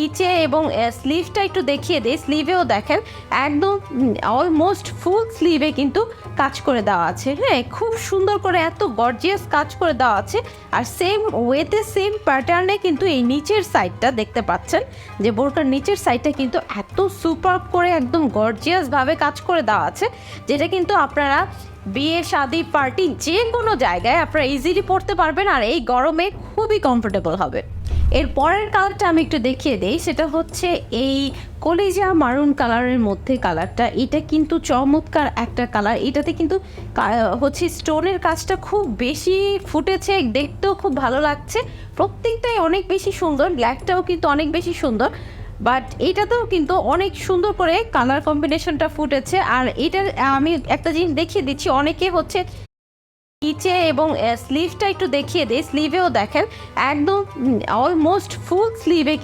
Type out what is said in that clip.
নিচে এবং স্লিভটা একটু দেখিয়ে দেই। স্লিভেও দেখেন একদম অলমোস্ট ফুল স্লিভে কিন্তু কাজ করে দেওয়া আছে। হ্যাঁ, খুব সুন্দর করে এত গর্জিয়াস কাজ করে দেওয়া আছে। আর সেম ওয়েতে সেম প্যাটার্নে কিন্তু এই নিচের সাইডটা দেখতে পাচ্ছেন যে বোরকার নিচের সাইডটা কিন্তু এত সুপার করে একদম গর্জিয়াসভাবে কাজ করে দেওয়া আছে, যেটা কিন্তু আপনারা বিয়ে শাদি পার্টি যে কোনো জায়গায় আপনারা ইজিলি পরতে পারবেন আর এই গরমে খুবই কমফোর্টেবল হবে। এর পরের কালারটা আমি একটু দেখিয়ে দেই, সেটা হচ্ছে এই কলিজা মারুন কালারের মধ্যে কালারটা। এটা কিন্তু চমৎকার একটা কালার। এটাতে কিন্তু হচ্ছে স্টোনের কাজটা খুব বেশি ফুটেছে, দেখতেও খুব ভালো লাগছে। প্রত্যেকটাই অনেক বেশি সুন্দর, ব্ল্যাকটাও কিন্তু অনেক বেশি সুন্দর, বাট এটাতেও কিন্তু অনেক সুন্দর করে কালার কম্বিনেশনটা ফুটেছে। আর এটার আমি একটা জিনিস দেখিয়ে দিচ্ছি, অনেকে হচ্ছে নিচে এবং স্লিভটা একটু দেখিয়ে দিই। স্লিভেও দেখেন একদম অলমোস্ট ফুল স্লিভে